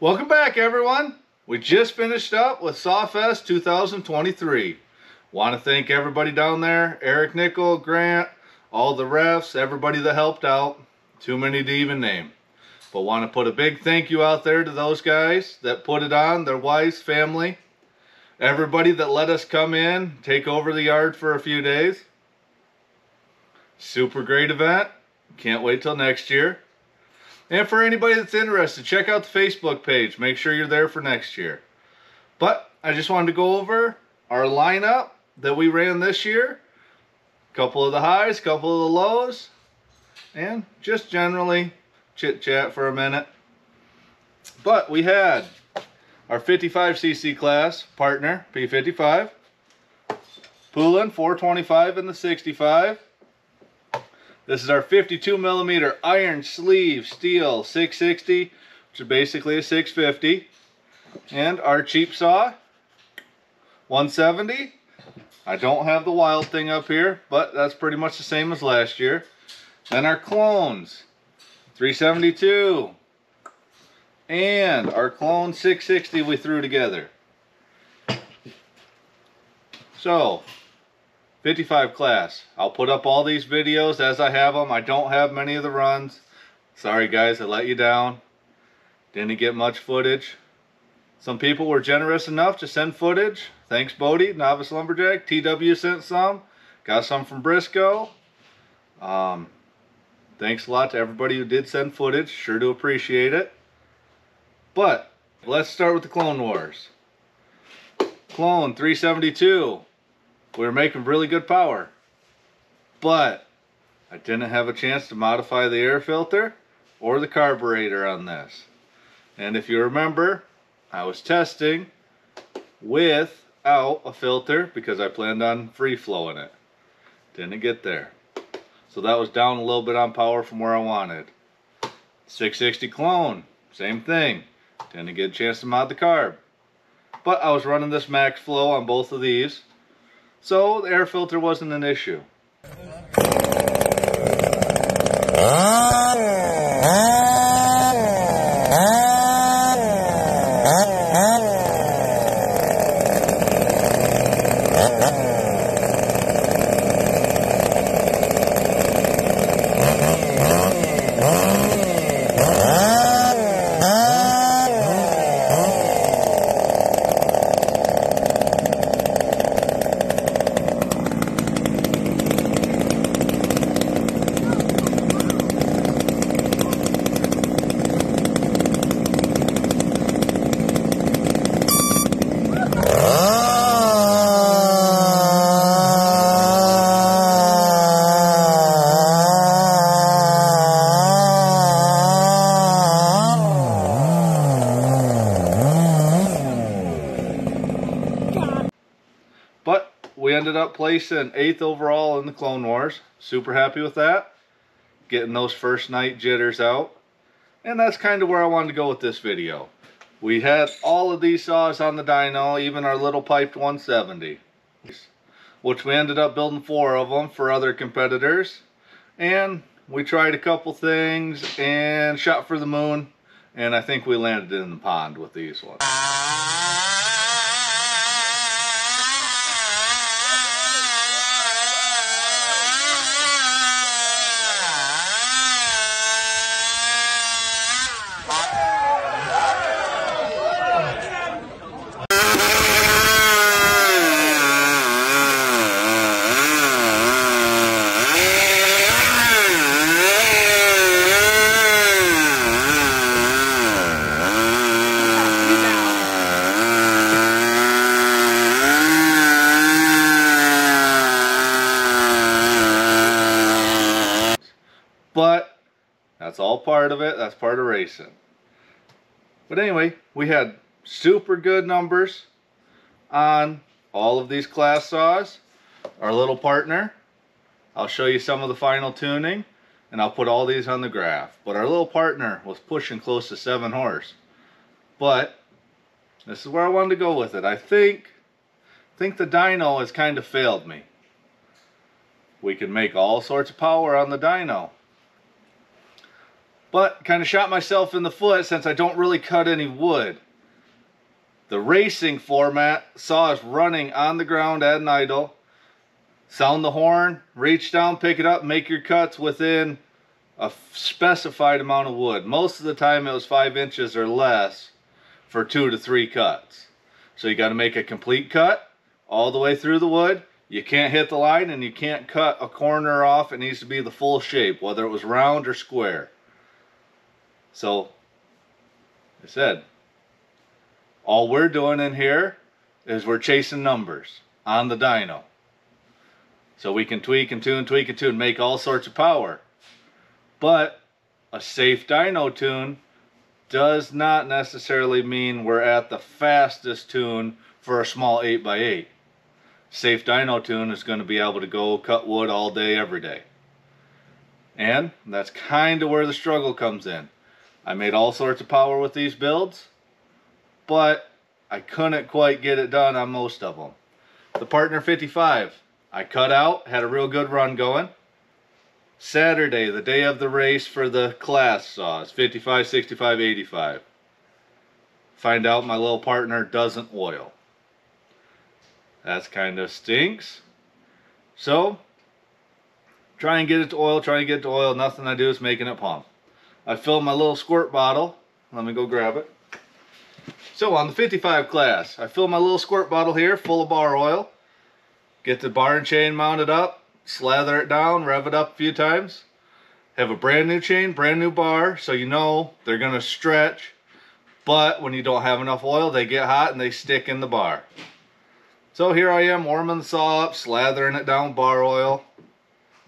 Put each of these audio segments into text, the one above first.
Welcome back, everyone. We just finished up with Sawfest 2023. Want to thank everybody down there, Eric, Nickel, Grant, all the refs, everybody that helped out. Too many to even name. But want to put a big thank you out there to those guys that put it on, their wives, family, everybody that let us come in, take over the yard for a few days. Super great event. Can't wait till next year. And for anybody that's interested, check out the Facebook page. Make sure you're there for next year. But I just wanted to go over our lineup that we ran this year. Couple of the highs, couple of the lows, and just generally chit-chat for a minute. But we had our 55cc class partner, P55. Poulin 425 in the 65. This is our 52 millimeter iron sleeve steel 660, which is basically a 650. And our cheap saw, 170. I don't have the wild thing up here, but that's pretty much the same as last year. Then our clones, 372. And our clone 660 we threw together. So, 55 class. I'll put up all these videos as I have them. I don't have many of the runs. Sorry guys, I let you down. Didn't get much footage. Some people were generous enough to send footage. Thanks Bodie, Novice Lumberjack. TW sent some. Got some from Briscoe. Thanks a lot to everybody who did send footage. Sure do appreciate it. But let's start with the Clone Wars. Clone 372. We were making really good power, but I didn't have a chance to modify the air filter or the carburetor on this. And if you remember, I was testing without a filter because I planned on free flowing it. Didn't get there. So that was down a little bit on power from where I wanted. 660 clone, same thing. Didn't get a chance to mod the carb. But I was running this max flow on both of these. So the air filter wasn't an issue. But we ended up placing 8th overall in the Clone Wars. Super happy with that. Getting those first night jitters out. And that's kind of where I wanted to go with this video. We had all of these saws on the dyno, even our little piped 170. Which we ended up building 4 of them for other competitors. And we tried a couple things and shot for the moon. And I think we landed in the pond with these ones. But that's all part of it. That's part of racing. But anyway, we had super good numbers on all of these class saws. Our little partner, I'll show you some of the final tuning, and I'll put all these on the graph. But our little partner was pushing close to 7 horse. But this is where I wanted to go with it. I think the dyno has kind of failed me. We can make all sorts of power on the dyno. But kind of shot myself in the foot since I don't really cut any wood. The racing format saw us running on the ground at an idle. Sound the horn, reach down, pick it up, make your cuts within a specified amount of wood. Most of the time it was 5 inches or less for 2 to 3 cuts. So you got to make a complete cut all the way through the wood. You can't hit the line and you can't cut a corner off. It needs to be the full shape, whether it was round or square. So, I said, all we're doing in here is we're chasing numbers on the dyno. So we can tweak and tune, make all sorts of power. But a safe dyno tune does not necessarily mean we're at the fastest tune for a small 8x8. Safe dyno tune is going to be able to go cut wood all day, every day. And that's kind of where the struggle comes in. I made all sorts of power with these builds, but I couldn't quite get it done on most of them. The Partner 55, I cut out, had a real good run going. Saturday, the day of the race for the class saws, 55, 65, 85. Find out my little partner doesn't oil. That's kind of stinks. So, try and get it to oil, nothing I do is making it pump. I filled my little squirt bottle. Let me go grab it. So on the 55 class, I fill my little squirt bottle here full of bar oil. Get the bar and chain mounted up, slather it down, rev it up a few times. Have a brand new chain, brand new bar, so you know they're going to stretch. But when you don't have enough oil, they get hot and they stick in the bar. So here I am warming the saw up, slathering it down bar oil,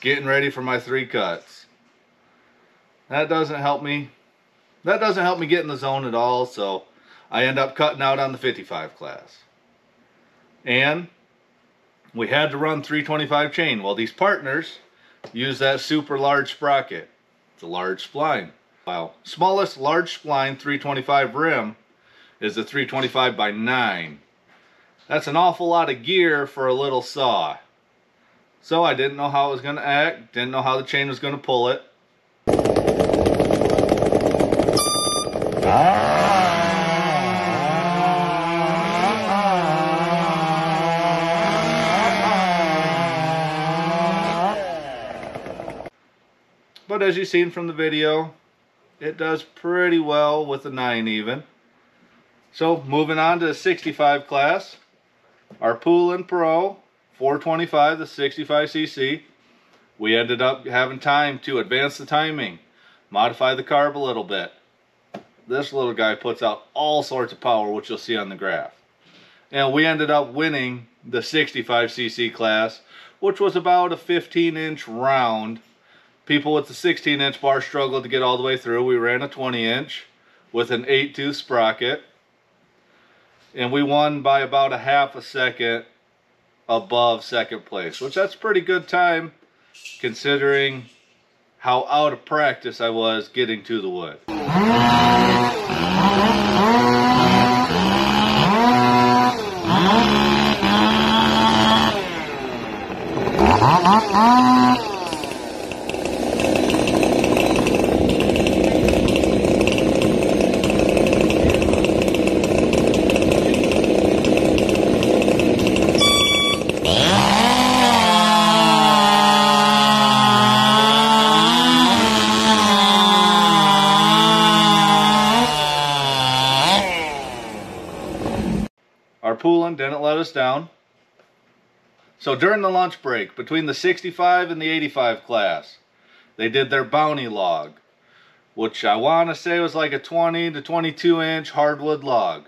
getting ready for my 3 cuts. That doesn't help me get in the zone at all, so I end up cutting out on the 55 class. And we had to run 325 chain. Well, these partners use that super large sprocket. It's a large spline. Wow. Smallest large spline 325 rim is a 325 by 9. That's an awful lot of gear for a little saw. So I didn't know how it was going to act, didn't know how the chain was going to pull it. But as you've seen from the video, it does pretty well with the 9 even. So moving on to the 65 class, our Poolin Pro 425, the 65cc. We ended up having time to advance the timing, modify the carb a little bit. This little guy puts out all sorts of power, which you'll see on the graph. And we ended up winning the 65cc class, which was about a 15-inch round. People with the 16-inch bar struggled to get all the way through. We ran a 20-inch with an 8-tooth sprocket. And we won by about a half a second above second place, which that's a pretty good time considering how out of practice I was getting to the wood. Our Poolin didn't let us down. So during the lunch break, between the 65 and the 85 class, they did their bounty log, which I want to say was like a 20 to 22 inch hardwood log.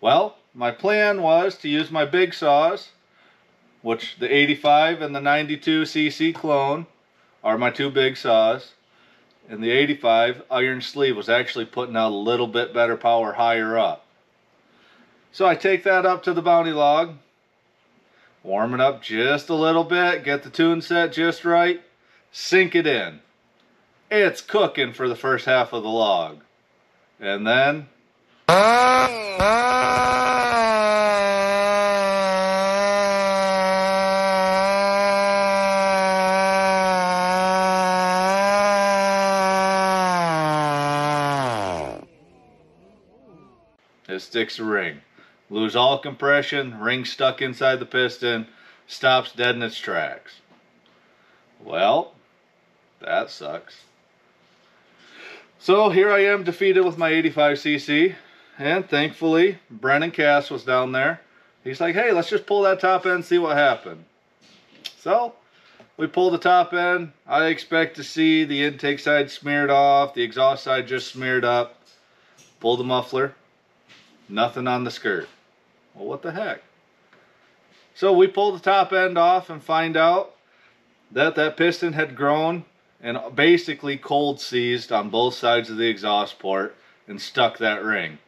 Well, my plan was to use my big saws, which the 85 and the 92cc clone are my 2 big saws, and the 85 iron sleeve was actually putting out a little bit better power higher up. So I take that up to the bounty log, warm it up just a little bit, get the tune set just right, sink it in. It's cooking for the first half of the log. And then it sticks a ring. Lose all compression, ring stuck inside the piston, stops dead in its tracks. Well, that sucks. So here I am defeated with my 85cc, and thankfully Brennan Cass was down there. He's like, hey, let's just pull that top end and see what happened. So we pulled the top end. I expect to see the intake side smeared off, the exhaust side just smeared up. Pull the muffler, nothing on the skirt. Well, what the heck? So we pull the top end off and find out that that piston had grown and basically cold seized on both sides of the exhaust port and stuck that ring.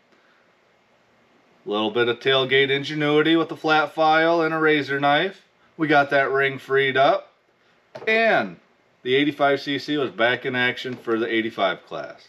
A little bit of tailgate ingenuity with a flat file and a razor knife. We got that ring freed up, and the 85cc was back in action for the 85 class.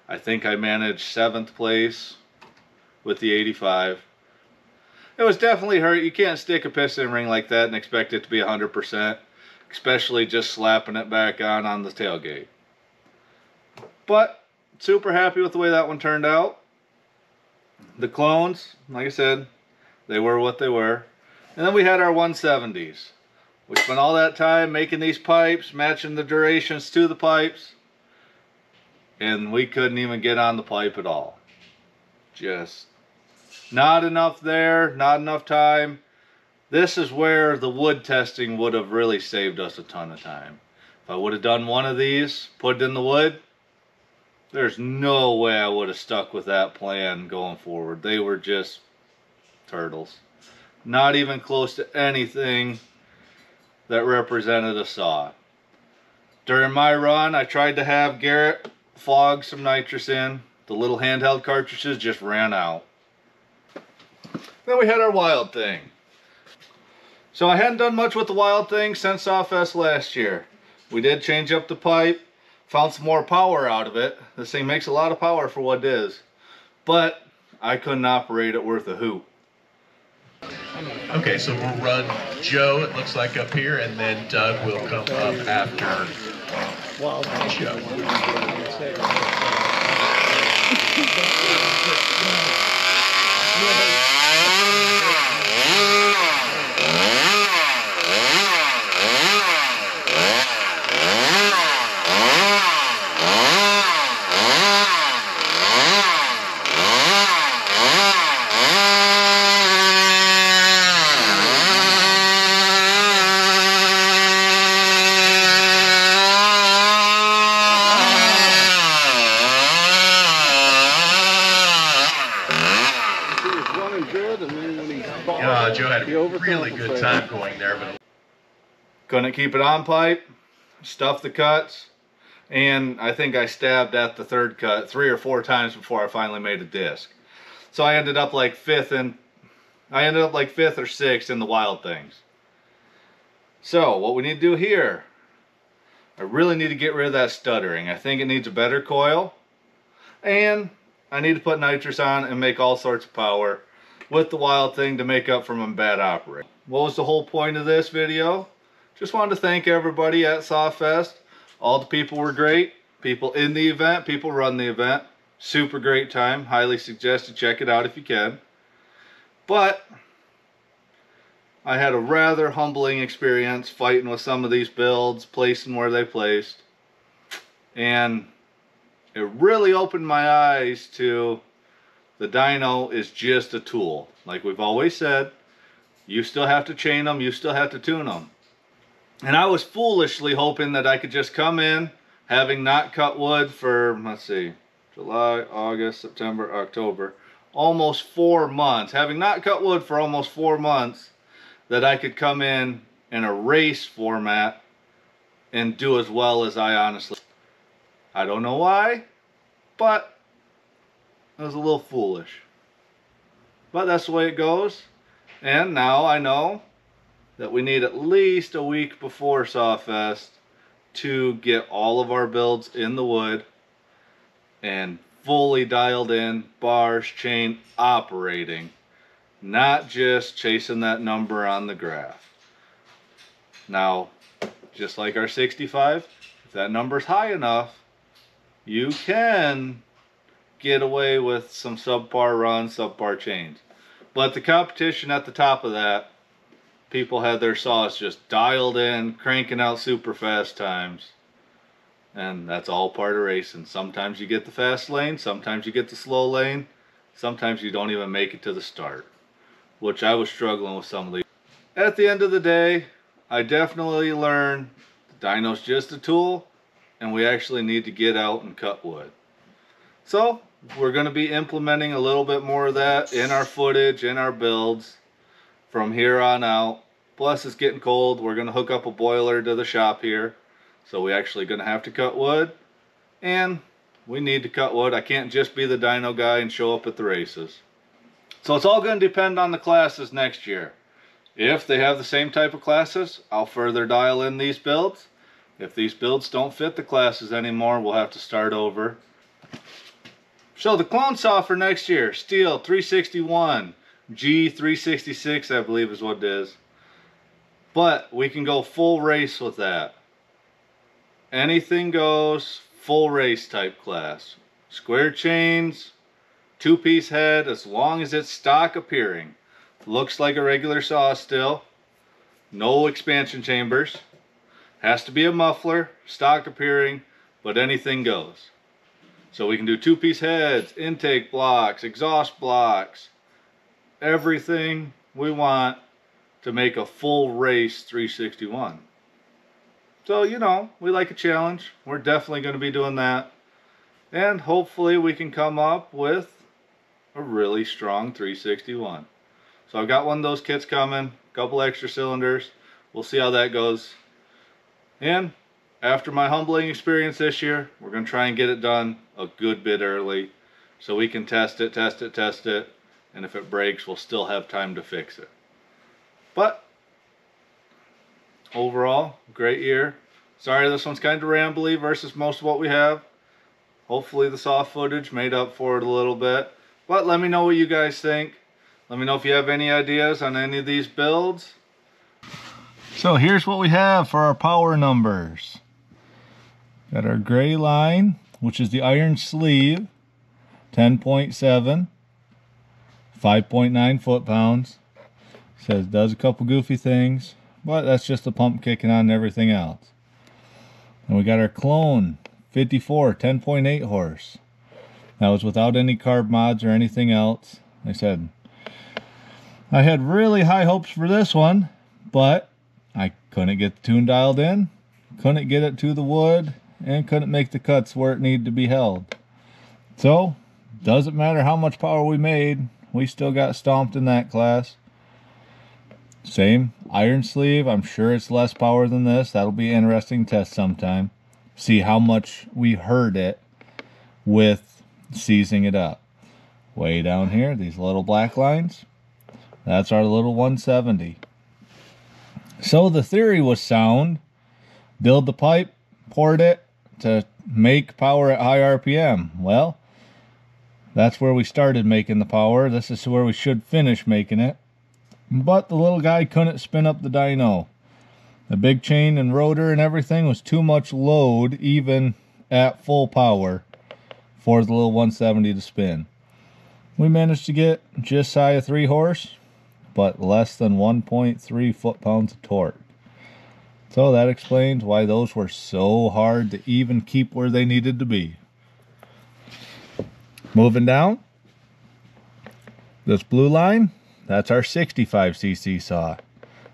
I think I managed 7th place with the 85. It was definitely hurt. You can't stick a piston ring like that and expect it to be 100%, especially just slapping it back on the tailgate. But super happy with the way that one turned out. The clones, like I said, they were what they were. And then we had our 170s. We spent all that time making these pipes, matching the durations to the pipes, and we couldn't even get on the pipe at all. Just not enough there, not enough time. This is where the wood testing would have really saved us a ton of time. If I would have done one of these, put it in the wood, there's no way I would have stuck with that plan going forward. They were just turtles. Not even close to anything that represented a saw. During my run, I tried to have Garrett fog some nitrous in. The little handheld cartridges just ran out. Then we had our Wild Thing. So I hadn't done much with the Wild Thing since Sawfest last year. We did change up the pipe, found some more power out of it. This thing makes a lot of power for what it is, but I couldn't operate it worth a hoot. Okay, so we'll run Joe, it looks like, up here, and then Doug will come up after Joe. Joe had a really good time going there, but couldn't keep it on pipe, stuffed the cuts, and I think I stabbed at the third cut 3 or 4 times before I finally made a disc. So I ended up like 5th or 6th in the Wild Things. So what we need to do here, I really need to get rid of that stuttering. I think it needs a better coil, and I need to put nitrous on and make all sorts of power with the Wild Thing to make up for my bad operating. What was the whole point of this video? Just wanted to thank everybody at Sawfest. All the people were great. People in the event, people run the event. Super great time. Highly suggest you check it out if you can. But I had a rather humbling experience fighting with some of these builds, placing where they placed. And it really opened my eyes to the dyno is just a tool. Like we've always said, you still have to chain them, you still have to tune them. And I was foolishly hoping that I could just come in, having not cut wood for, let's see, July, August, September, October, almost 4 months. Having not cut wood for almost 4 months, that I could come in a race format and do as well as I honestly. I don't know why, but it was a little foolish. But that's the way it goes. And now I know that we need at least a week before Sawfest to get all of our builds in the wood and fully dialed in, bars, chain, operating. Not just chasing that number on the graph. Now, just like our 65, if that number's high enough, you can get away with some subpar runs, subpar chains. But the competition at the top of that, people had their saws just dialed in, cranking out super fast times. And that's all part of racing. Sometimes you get the fast lane, sometimes you get the slow lane, sometimes you don't even make it to the start, which I was struggling with some of these. At the end of the day, I definitely learned the dyno's just a tool, and we actually need to get out and cut wood. So we're going to be implementing a little bit more of that in our footage, in our builds from here on out. Plus it's getting cold. We're going to hook up a boiler to the shop here. So we're actually going to have to cut wood. And we need to cut wood. I can't just be the dyno guy and show up at the races. So it's all going to depend on the classes next year. If they have the same type of classes, I'll further dial in these builds. If these builds don't fit the classes anymore, we'll have to start over. So the clone saw for next year, Steel 361, G 366 I believe is what it is. But we can go full race with that. Anything goes, full race type class. Square chains, 2-piece head, as long as it's stock appearing. Looks like a regular saw still. No expansion chambers. Has to be a muffler, stock appearing, but anything goes. So we can do 2-piece heads, intake blocks, exhaust blocks, everything we want to make a full race 361. So, you know, we like a challenge. We're definitely going to be doing that. And hopefully we can come up with a really strong 361. So I've got one of those kits coming, a couple extra cylinders. We'll see how that goes. And after my humbling experience this year, we're going to try and get it done a good bit early so we can test it, and if it breaks, we'll still have time to fix it. But overall, great year. Sorry this one's kind of rambly versus most of what we have. Hopefully the saw footage made up for it a little bit. But let me know what you guys think. Let me know if you have any ideas on any of these builds. So here's what we have for our power numbers. Got our gray line, which is the iron sleeve, 10.7, 5.9 foot-pounds. Says does a couple goofy things, but that's just the pump kicking on and everything else. And we got our clone, 54, 10.8 horse. That was without any carb mods or anything else. Like I said, I had really high hopes for this one, but I couldn't get the tune dialed in, couldn't get it to the wood, and couldn't make the cuts where it needed to be held. So, doesn't matter how much power we made, we still got stomped in that class. Same iron sleeve, I'm sure it's less power than this. That'll be an interesting test sometime. See how much we heard it with seizing it up. Way down here, these little black lines, that's our little 170. So the theory was sound. Build the pipe, poured it to make power at high RPM. Well, that's where we started making the power. This is where we should finish making it. But the little guy couldn't spin up the dyno. The big chain and rotor and everything was too much load even at full power for the little 170 to spin. We managed to get just shy of 3 horse, but less than 1.3 foot-pounds of torque. So that explains why those were so hard to even keep where they needed to be. Moving down, This blue line, that's our 65cc saw.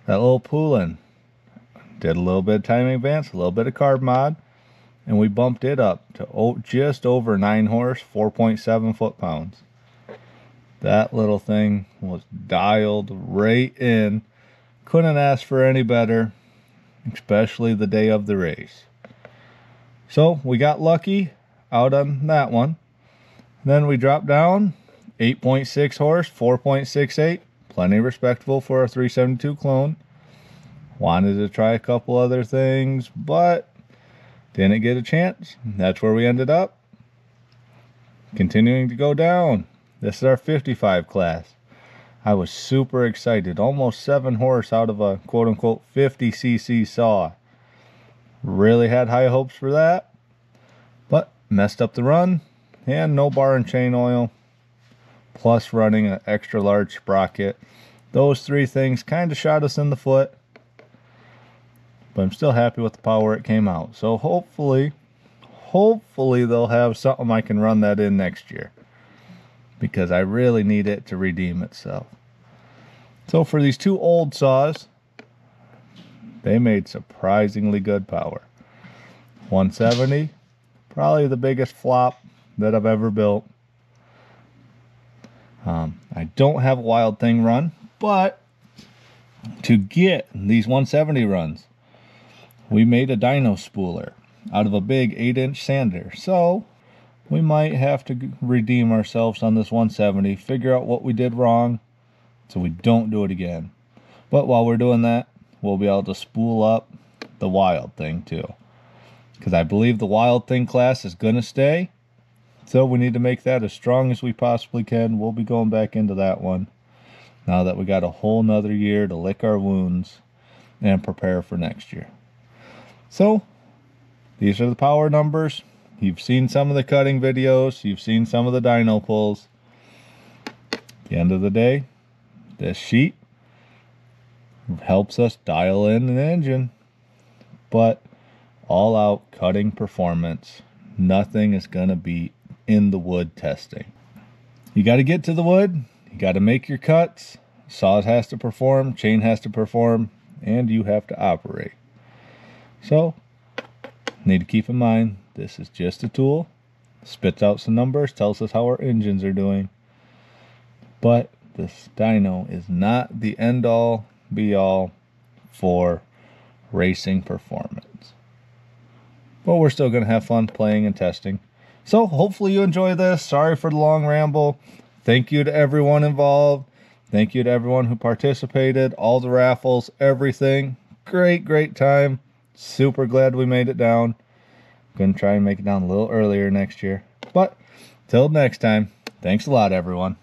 That little Poulin did a little bit of timing advance, a little bit of carb mod, and we bumped it up to just over 9 horse, 4.7 foot-pounds. That little thing was dialed right in. Couldn't ask for any better, especially the day of the race. So we got lucky out on that one. Then we dropped down 8.6 horse, 4.68. Plenty respectable for a 372 clone. Wanted to try a couple other things, but didn't get a chance. That's where we ended up. Continuing to go down. This is our 55 class. I was super excited. Almost 7 horse out of a quote-unquote 50cc saw. Really had high hopes for that. But messed up the run. And no bar and chain oil. Plus running an extra large sprocket. Those 3 things kind of shot us in the foot. But I'm still happy with the power it came out. So hopefully they'll have something I can run that in next year. Because I really need it to redeem itself. So for these 2 old saws, they made surprisingly good power. 170, probably the biggest flop that I've ever built. I don't have a Wild Thing run, but to get these 170 runs, we made a dyno spooler out of a big 8-inch sander. So we might have to redeem ourselves on this 170, figure out what we did wrong so we don't do it again. But while we're doing that, we'll be able to spool up the Wild Thing too. Because I believe the Wild Thing class is going to stay. So we need to make that as strong as we possibly can. We'll be going back into that one now that we got a whole nother year to lick our wounds and prepare for next year. So these are the power numbers. You've seen some of the cutting videos. You've seen some of the dyno pulls. At the end of the day, this sheet helps us dial in an engine. But all out cutting performance, nothing is going to beat in the wood testing. You got to get to the wood. You got to make your cuts. Saws has to perform. Chain has to perform. And you have to operate. So, need to keep in mind, this is just a tool. Spits out some numbers, tells us how our engines are doing. But this dyno is not the end-all, be-all for racing performance. But we're still going to have fun playing and testing. So hopefully you enjoy this. Sorry for the long ramble. Thank you to everyone involved. Thank you to everyone who participated. All the raffles, everything. Great time. Super glad we made it down. Gonna try and make it down a little earlier next year. But till next time, thanks a lot, everyone.